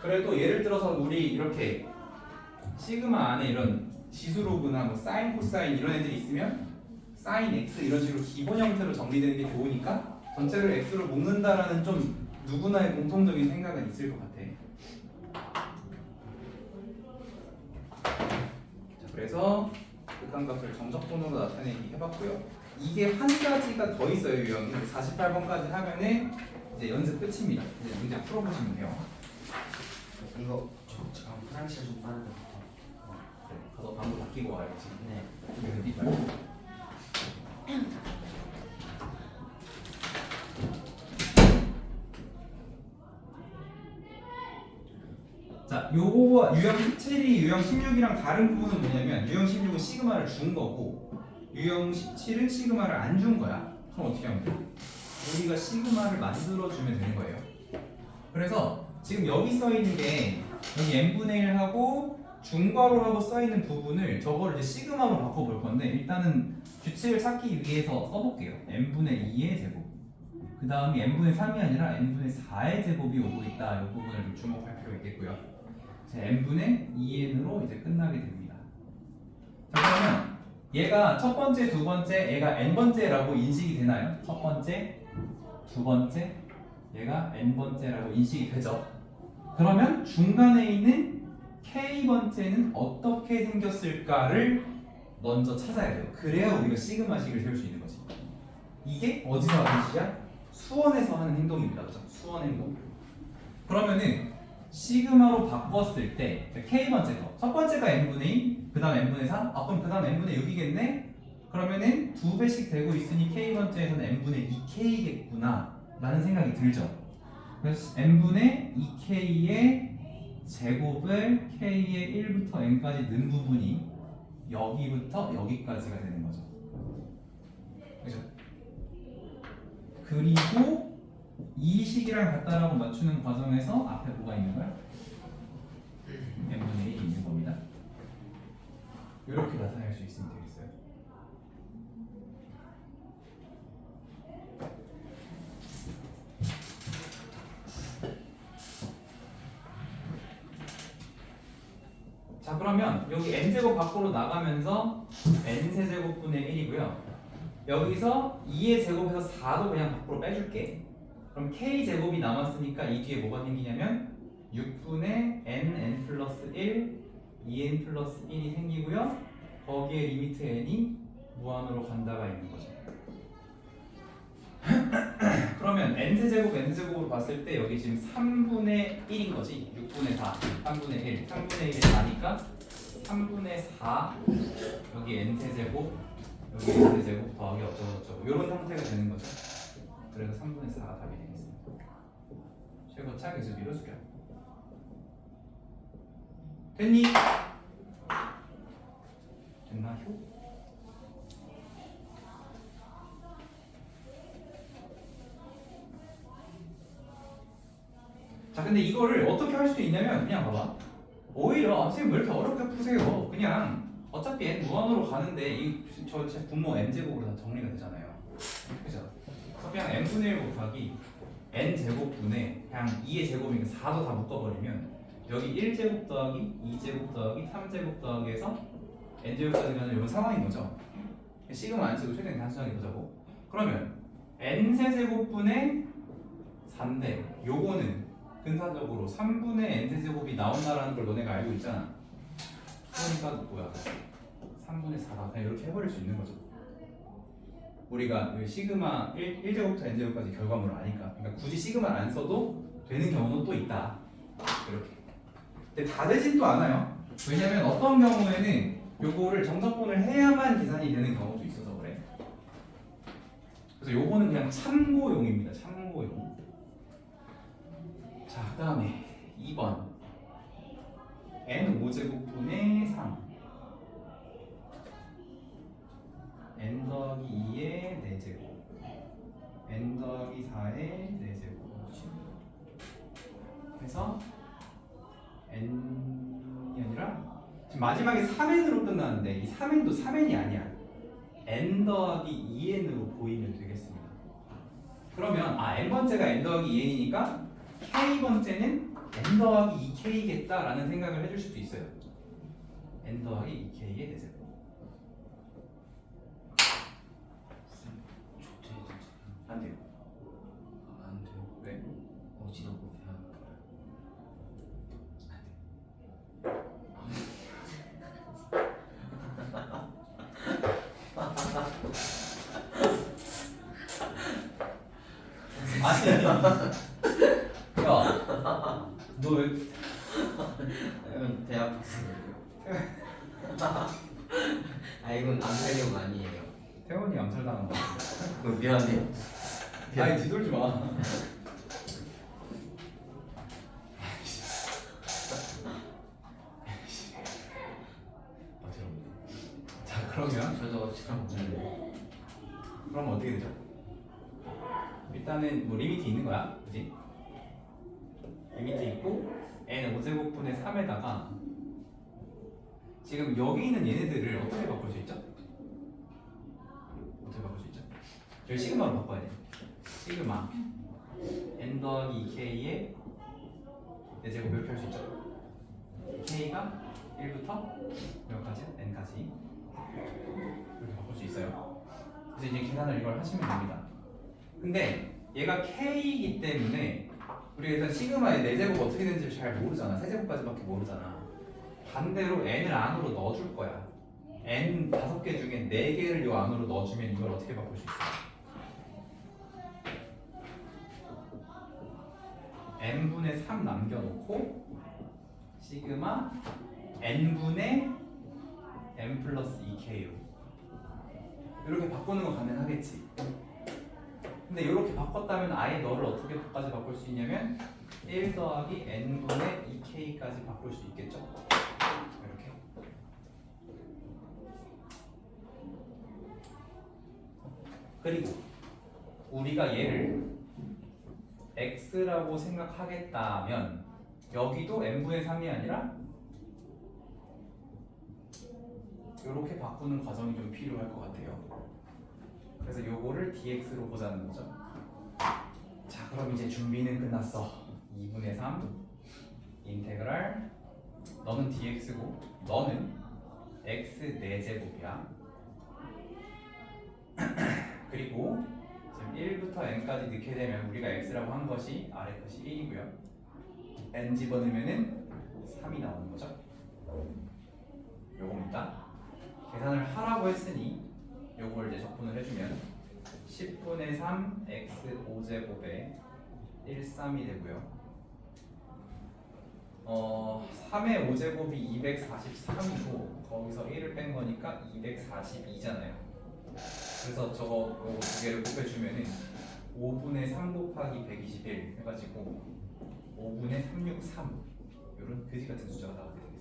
그래도 예를 들어서 우리 이렇게 시그마 안에 이런 지수로그나 뭐 사인, 코사인 이런 애들이 있으면 사인 x 이런 식으로 기본 형태로 정리되는 게 좋으니까 전체를 x로 묶는다라는 좀 누구나의 공통적인 생각은 있을 것 같아. 자, 그래서 극한값을 정적분으로 나타내기 해봤고요. 이게 한 가지가 더 있어요, 유형이. 48번까지 하면은 이제 연습 끝입니다. 이제 문제 풀어보시면 돼요. 이거 잠깐 화장실 좀 빠르게. 그래, 가서 방구 바뀌고 와야지. 네. 그래서 니 말고. 자, 요거와 유형 17이 유형 16이랑 다른 부분은 뭐냐면 유형 16은 시그마를 준 거고 유형 17은 시그마를 안 준 거야. 그럼 어떻게 하면 돼? 우리가 시그마를 만들어주면 되는 거예요. 그래서 지금 여기 써 있는 게 여기 n분의 1하고 중괄호라고 써 있는 부분을 저거를 이제 시그마로 바꿔볼 건데 일단은 규칙을 찾기 위해서 써볼게요. n분의 2의 제곱. 그 다음이 n분의 3이 아니라 n분의 4의 제곱이 오고 있다. 이 부분을 좀 주목할 필요가 있겠고요. 자, n분의 2n으로 이제 끝나게 됩니다. 자, 그러면 얘가 첫 번째, 두 번째, 얘가 n번째라고 인식이 되나요? 첫 번째, 두 번째, 얘가 n번째라고 인식이 되죠. 그러면 중간에 있는 k번째는 어떻게 생겼을까를 먼저 찾아야 돼요. 그래야 우리가 시그마식을 세울 수 있는 거지. 이게 어디서 하는 짓이야? 수원에서 하는 행동입니다. 그렇죠? 수원 행동. 그러면은 시그마로 바꿨을 때 k번째 거. 첫 번째가 n분의 2, 그 다음 n분의 3. 그럼 그 다음 n분의 6이겠네? 그러면은 2배씩 되고 있으니 k번째에서는 n분의 2k겠구나 라는 생각이 들죠. 그래서 n분의 2k의 제곱을 k의 1부터 n까지 넣은 부분이 여기부터 여기까지가 되는 거죠. 그죠? 그리고 이 식이랑 같다라고 맞추는 과정에서 앞에 뭐가 있는 거야? n분의 1이 있는 겁니다. 이렇게 나타낼 수 있으면 되겠어요. 자, 그러면 여기 n제곱 밖으로 나가면서 n세제곱분의 1이고요. 여기서 2의 제곱에서 4도 그냥 밖으로 빼줄게. 그럼 k제곱이 남았으니까 이 뒤에 뭐가 생기냐면 6분의 n 플러스 1 2n 플러스 1이 생기고요. 거기에 리미트 n이 무한으로 간다가 있는 거죠. 그러면 n세제곱으로 봤을 때 여기 지금 3분의 1인 거지. 6분의 4, 3분의 1, 3분의 1이 4니까 3분의 4 여기 n세제곱 여기 n세제곱 더하기 어쩌고저쩌고 이런 형태가 되는 거죠. 그래서 3분의 4가 답이 되겠습니다. 최고차 계수비로 수렴. 됐니? 됐나요? 자, 근데 이거를 어떻게 할 수도 있냐면 그냥 봐봐. 오히려 선생님 왜 이렇게 어렵게 푸세요? 그냥 어차피 n 무한으로 가는데 제 분모 n 제곱으로 다 정리가 되잖아요. 그죠? 그래서 그냥 n분의 1 곱하기 n 제곱분에 그냥 2의 제곱이니까 4도 다 묶어버리면 여기 1제곱 더하기 2제곱 더하기 3제곱 더하기 해서 n제곱까지 가는 이런 상황인 거죠. 시그마 안 쓰고 최대한 단순하게 보자고. 그러면 n세제곱분의 4인데 요거는 근사적으로 3분의 n세제곱이 나온다라는 걸 너네가 알고 있잖아. 그러니까 뭐야 3분의 4다 그냥 이렇게 해버릴 수 있는 거죠. 우리가 그 시그마 1제곱부터 n제곱까지 결과물을 아니까. 그러니까 굳이 시그마를 안 써도 되는 경우는 또 있다. 이렇게. 근데 다 되진 또 않아요. 왜냐면 어떤 경우에는 요거를 정적분을 해야만 계산이 되는 경우도 있어서 그래. 그래서 요거는 그냥 참고용입니다. 참고용. 자, 그 다음에 2번 n 5제곱분의 3 n 더하기 2의 4제곱 n 더하기 4의 4제곱 해서 n이 아니라 지금 마지막에 3n으로 끝나는데 이 3n도 3n이 아니야. n 더하기 2n으로 보이면 되겠습니다. 그러면 n번째가 n 더하기 2n이니까 k번째는 n 더하기 2k겠다라는 생각을 해줄 수도 있어요. n 더하기 2k의 대제곱. 안 돼요. 안 돼요. 왜? 어지럽고 배안 아니, 야, 너 왜? 이건 배 아파서 그래요. 아 이건 암살용 아니에요. 태원이 암살당한 거 같아. 미안해요. 아니 뒤돌지 마. 어지럽네. 자, 그러면 저도 어지럽네. 그럼 어떻게 되죠? 일단은 뭐 리미트 있는 거야, 그지? 리미트 있고 n 5제곱분의 3에다가 지금 여기 있는 얘네들을 어떻게 바꿀 수 있죠? 어떻게 바꿀 수 있죠? 여기 시그마로 바꿔야 돼. 시그마 n 더하기 2k의 4제곱 이렇게 할 수 있죠? k가 1부터 몇 가지? n까지 이렇게 바꿀 수 있어요. 그래서 이제 계산을 이걸 하시면 됩니다. 근데 얘가 k이기 때문에 우리 일단 시그마의 4제곱 어떻게 되는지 잘 모르잖아. 3제곱까지밖에 모르잖아. 반대로 n을 안으로 넣어줄 거야. n 5개 중에 4개를 요 안으로 넣어주면 이걸 어떻게 바꿀 수 있어? n분의 3 남겨놓고 시그마 n분의 n 플러스 2k로 이렇게 바꾸는 거 가능하겠지. 근데 이렇게 바꿨다면 아예 너를 어떻게까지 바꿀 수 있냐면 1 더하기 n분의 2k까지 바꿀 수 있겠죠? 이렇게. 그리고 우리가 얘를 x라고 생각하겠다면 여기도 n분의 3이 아니라 이렇게 바꾸는 과정이 좀 필요할 것 같아요. 그래서 요거를 dx로 보자는 거죠. 자, 그럼 이제 준비는 끝났어. 2분의 3 인테그랄 너는 dx고 너는 x 4제곱이야. 그리고 지금 1부터 n까지 넣게 되면 우리가 x라고 한 것이 아래 것이 1이고요. n 집어넣으면은 3이 나오는 거죠. 요겁니다. 계산을 하라고 했으니 요걸 이제 적분을 해주면 10분의 3 x 5제곱에 13이 되고요. 3의 5제곱이 243이고 거기서 1을 뺀 거니까 242잖아요. 그래서 저거 요거 두 개를 곱해주면은 5분의 3 곱하기 121 해가지고 5분의 363 이런 그지 같은 숫자가 나오게 되겠습니다.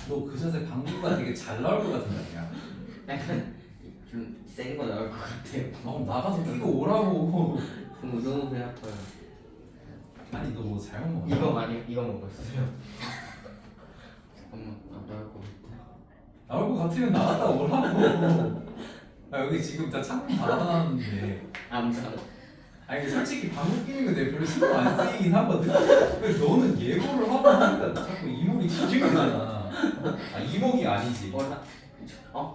너 그 자세 방구가 되게 잘 나올 것 같은 말이야. 약간 좀 센 거 나올 것 같아요. 나가서 끼고 오라고. 너무 배 아파요. 아니 너 뭐 잘못 먹었어? 이거 많이 이거 먹었어요. 잠깐만 안 나올 것 같아. 나올 것 같으면 나갔다 오라고. 여기 지금 다 창문 닫아놨는데. 암살. 아니 솔직히 방구 끼는 거 내가 별로 신경 안 쓰이긴 하거든. 근데 너는 예고를 하고 하니까 자꾸 이목이 뒤지게 되잖아. 이목이 아니지.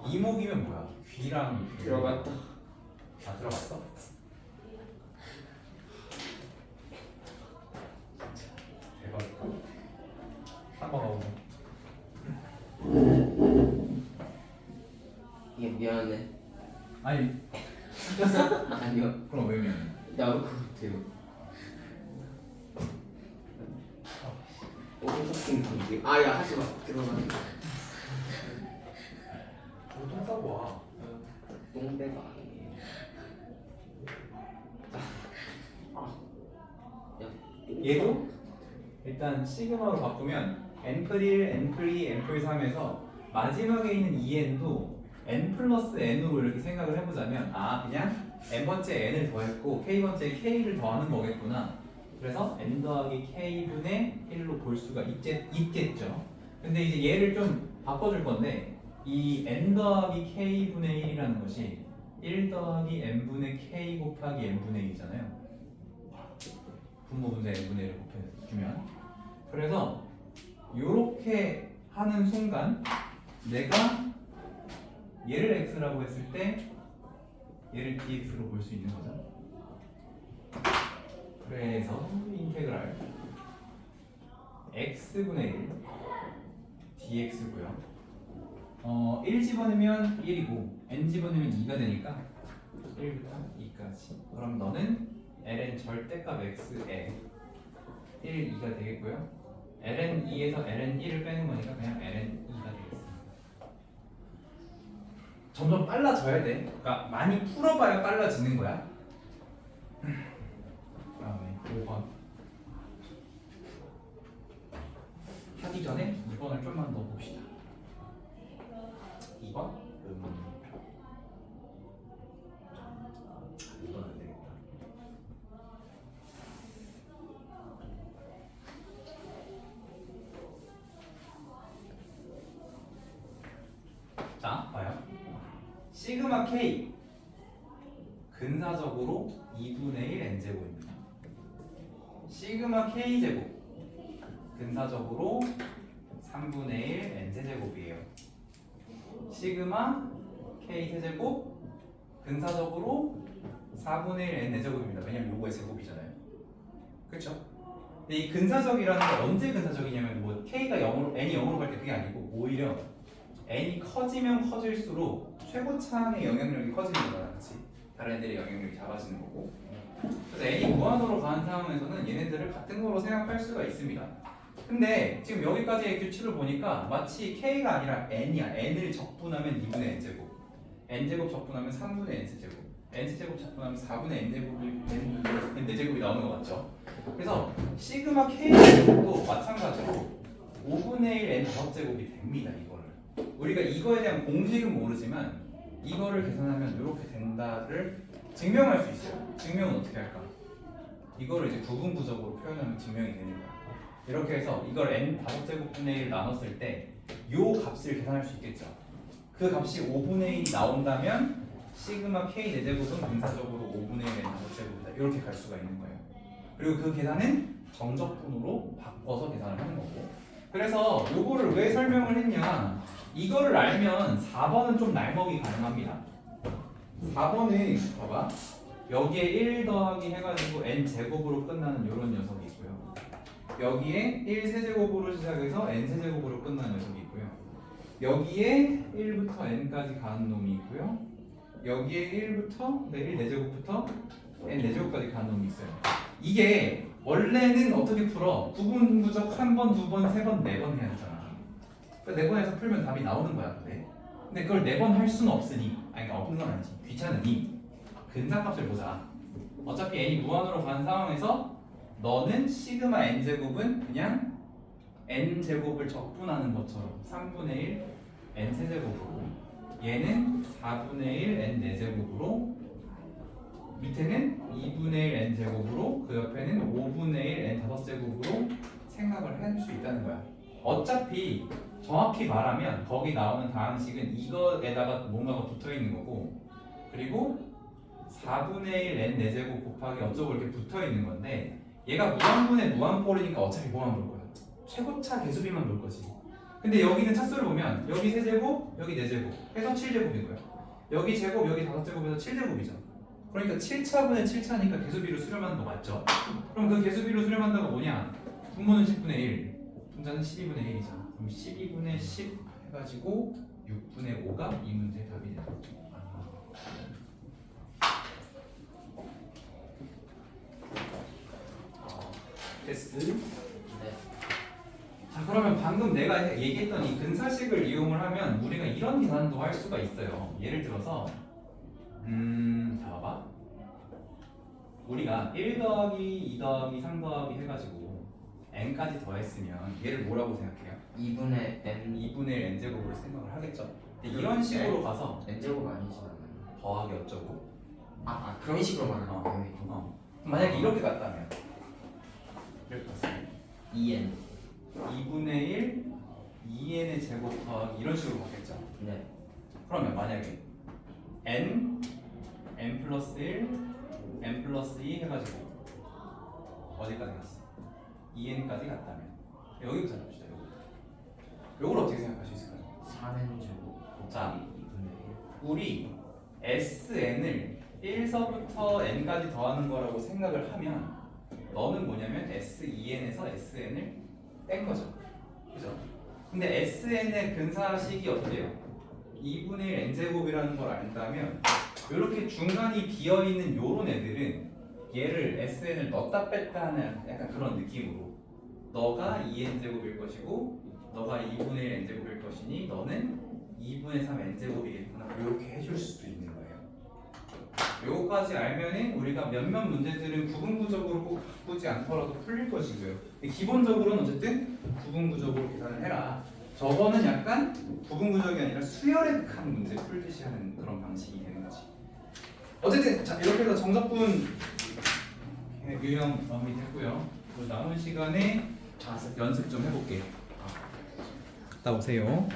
이목이면 뭐야? 귀랑 들어갔다. 들어갔어? 대박이다. 한번 가보자. 이게 미안해. 아니 아니요. 그럼 왜 미안해? 나올 것 같아요. 오른쪽 감기. 아야 하지 마. 들어가. 똥 싸고 와. 똥배가 아니에요. 얘도 일단 시그마로 바꾸면 n플1, n플2, n플3에서 마지막에 있는 2n도 n 플러스 n으로 이렇게 생각을 해보자면 그냥 n번째 n을 더했고 k번째 k를 더하는 거겠구나. 그래서 n 더하기 k분의 1로 볼 수가 있겠죠. 근데 이제 얘를 좀 바꿔줄 건데 이 n 더하기 k분의 1이라는 것이 1 더하기 n분의 k 곱하기 n분의 2잖아요. 분모분자 n분의 1을 곱해주면 그래서 이렇게 하는 순간 내가 얘를 x라고 했을 때 얘를 dx로 볼 수 있는 거죠. 그래서 인테그랄 x분의 1 dx고요. 1 집어넣으면 1이고 n 집어넣으면 2가 되니까 1부터 2까지. 그럼 너는 ln 절대값 x에 1, 2가 되겠고요. ln 2에서 ln 1을 빼는 거니까 그냥 ln 2가 되겠습니다. 점점 빨라져야 돼. 그러니까 많이 풀어봐야 빨라지는 거야. 다음에 5번 하기 전에 2번을 좀만 더 봅시다. 2번? 2번 안 되겠다. 자, 봐요. 시그마 K 근사적으로 2분의 1 n제곱입니다. 시그마 K제곱 근사적으로 3분의 1 n세제곱이에요. 시그마 K세제곱 근사적으로 4분의 1 n제곱입니다. 왜냐면 요거의 제곱이잖아요. 그렇죠? 근데 이 근사적이라는 건 언제 근사적이냐면 뭐 K가 0으로 n이 0으로 갈 때 그게 아니고 오히려 n이 커지면 커질수록 최고차항의 영향력이 커지는 거잖아, 그렇지? 다른 애들의 영향력이 작아지는 거고. 그래서 n이 무한으로 가는 상황에서는 얘네들을 같은 거로 생각할 수가 있습니다. 근데 지금 여기까지의 규칙을 보니까 마치 k가 아니라 n이야. n을 적분하면 2분의 n제곱, n제곱 적분하면 3분의 n세제곱, n세제곱 적분하면 4분의 n제곱이 n제곱이 나오는 거 맞죠? 그래서 시그마 k제곱도 마찬가지로 5분의 1 n 제곱이 됩니다. 이거를 우리가 이거에 대한 공식은 모르지만 이거를 계산하면 이렇게 된다를 증명할 수 있어요. 증명은 어떻게 할까? 이거를 이제 부분부적으로 표현하면 증명이 되는 거야. 이렇게 해서 이걸 n 5제곱분의 1 나눴을 때 요 값을 계산할 수 있겠죠. 그 값이 5분의 1이 나온다면 시그마 k 4제곱은 근사적으로 5분의 1 n 5제곱이다. 이렇게 갈 수가 있는 거예요. 그리고 그 계산은 정적분으로 바꿔서 계산을 하는 거고, 그래서 요거를 왜 설명을 했냐? 이거를 알면 4번은 좀 날먹이 가능합니다. 4번은 봐봐. 여기에 1 더하기 해가지고 n 제곱으로 끝나는 이런 녀석이 있고요. 여기에 1 세제곱으로 시작해서 n 세제곱으로 끝나는 녀석이 있고요. 여기에 1부터 n까지 가는 놈이 있고요. 여기에 1부터 1 4제곱부터 n 4제곱까지 가는 놈이 있어요. 이게 원래는 어떻게 풀어? 부분부적 1번, 2번, 3번, 4번 해야 되잖아. 그러니까 4번에서 풀면 답이 나오는 거야. 근데 그걸 4번 할 수는 없으니, 아니 그러니까 없는 건 아니지. 귀찮으니 근사값을 보자. 어차피 n이 무한으로 가는 상황에서 너는 시그마 n 제곱은 그냥 n 제곱을 적분하는 것처럼 3분의 1 n 세제곱으로, 얘는 4분의 1 n 4제곱으로, 밑에는 2분의 1 n 제곱으로, 그 옆에는 5분의 1 n 5제곱으로 생각을 할 수 있다는 거야. 어차피 정확히 말하면 거기 나오는 다항식은 이거에다가 뭔가가 붙어 있는 거고, 그리고 4분의 1 n 4제곱 곱하기 어쩌고 이렇게 붙어 있는 건데, 얘가 무한분의 무한꼴이니까 어차피 뭐만 볼 거야? 최고차 개수비만 볼 거지. 근데 여기는 차수를 보면 여기 3제곱, 여기 4제곱 해서 7제곱인 거야. 여기 제곱, 여기 5제곱에서 7제곱이죠. 그러니까 7차분의 7차니까 개수비로 수렴하는 거 맞죠? 그럼 그 개수비로 수렴한다고 뭐냐? 분모는 10분의 1, 분자는 12분의 1이잖아. 그럼 12분의 10 해가지고 6분의 5가 이 문제의 답이 되는 거죠. 됐어? 네. 자, 그러면 방금 내가 얘기했던 이 근사식을 이용을 하면 우리가 이런 계산도 할 수가 있어요. 예를 들어서 자 봐봐. 우리가 1 더하기 2 더하기 3 더하기 해가지고 n까지 더했으면 얘를 뭐라고 생각해요? 2분의 n 2분의 1 n제곱으로 생각을 하겠죠. 근데 이런 식으로 가서 n제곱 아니시나요? 더하기 어쩌고 그런 식으로 말하는 어, 거예요. 만약에 이렇게 갔다면 이렇게 갔으면 2n 2분의 1 2n의 제곱 더하기 이런 식으로 갔겠죠. 네. 그러면 만약에 n 플러스 1 n 플러스 2 해가지고 어디까지 갔어? 2n까지 갔다면 여기부터 잡읍시다. 요걸 어떻게 생각할 수 있을까요? 3n 제곱 자, 2분의 우리 sn을 1서부터 n까지 더하는 거라고 생각을 하면 너는 뭐냐면 s2n에서 sn을 뺀 거죠. 그죠? 근데 sn의 근사식이 어때요? 2분의 1 n제곱이라는 걸 안다면 이렇게 중간이 비어있는 요런 애들은 얘를 sn을 넣었다 뺐다 하는 약간 그런 느낌으로 너가 2n제곱일 것이고 너가 2분의 1 n제곱일 것이니 너는 2분의 3 n제곱이겠구나, 이렇게 해줄 수도 있는 거예요. 요거까지 알면은 우리가 몇몇 문제들은 구분구적으로 꼭 바꾸지 않더라도 풀릴 것이고요. 기본적으로는 어쨌든 구분구적으로 계산을 해라. 저거는 약간 구분구적이 아니라 수열액한 문제 풀듯이 하는 그런 방식이 되는 거지. 어쨌든 자, 이렇게 해서 정적분 유형 마무리됐고요. 남은 시간에 자습 연습 좀 해볼게요. 갔다 오세요.